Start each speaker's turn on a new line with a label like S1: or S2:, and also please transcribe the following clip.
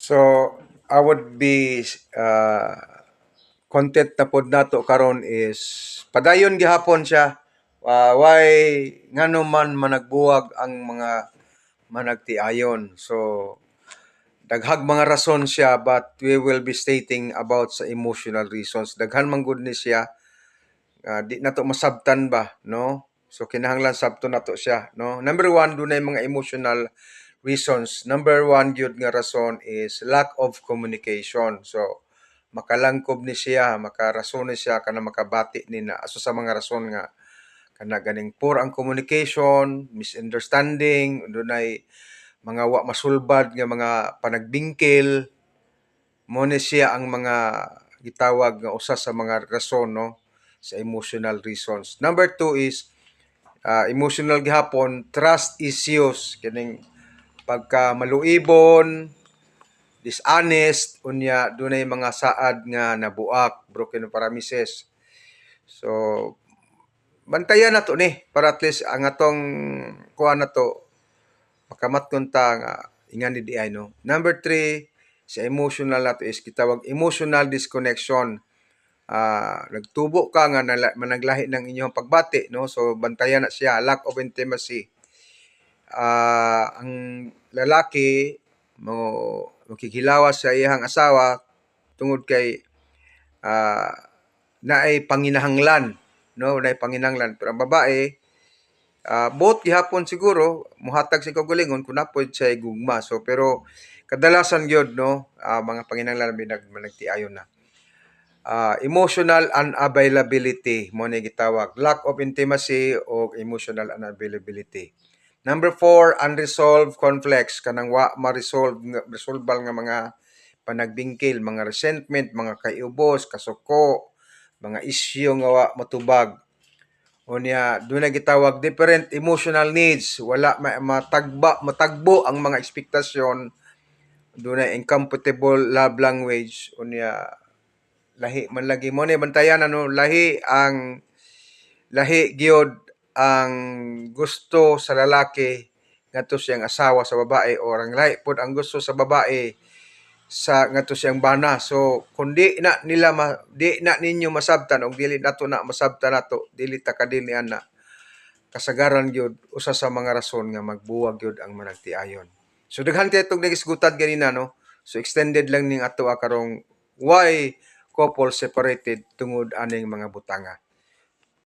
S1: So I would be content na pod nato karon is padayon gihapon siya. Why ngano man managbuwag ang mga managtiayon. So daghag mga rason siya, but we will be stating about sa emotional reasons. Daghan man gud ni siya. Di nato masabtan ba, no? So kinahanglan sabto nato siya, no? Number one, dunay mga emotional reasons. Number one gyud nga rason is lack of communication. So makalangkob ni siya, makarason ni siya kana makabati ni na aso sa mga rason nga kana ganing poor ang communication, misunderstanding, dunay mga wa masulbad nga mga panagbingkil. Mo ni siya ang mga gitawag nga usa sa mga rason, no, sa emotional reasons. Number two is emotional gihapon, trust issues, kining pagka maluibon, dishonest, unya dunay mga saad nga nabuak, broken promises. So bantayan nato ni para at least ang atong kuha na to makamatgon ta nga ingan ni di ay, no. Number three, sa emotional nato is gitawag emotional disconnection. Nagtubo ka nga managlahi ng inyong pagbati, no, so bantayan na siya, lack of intimacy. Ang lalaki makikilawas sa iyang asawa tungod kay naay panginahanglan, no, naay panginahanglan. Pero ang babae, both gihapon siguro muhatag sa kaugalingon kung napoy siya gugma. So pero kadalasan gyud, no, mga panginahanglan managtiayon na. Emotional unavailability mo ni gitawag, lack of intimacy o emotional unavailability. Number four, unresolved conflicts, kanang wa resolve nga mga panagbingkil, mga resentment, mga kaiubos, kasuko, mga issue nga wa matubag. Unya dunay gitawag different emotional needs, wala matagbo ang mga ekspektasyon, dunay incompatible love language. Unya lahi man lagi mo ni bantayan, ano, lahi gyud ang gusto sa lalaki ngadto siyang asawa sa babae, o ang lahi pod ang gusto sa babae sa ngadto siyang bana. So kun di na ninyo masabtan og dili nato na masabtan nato, dili ta kadilian na kasagaran gyud usa sa mga rason nga magbuwag gyud ang managtiayon. So daghan kay itong nagisgutan ganina, no. So extended lang ning ato karong why couple separated tungod aning mga butanga.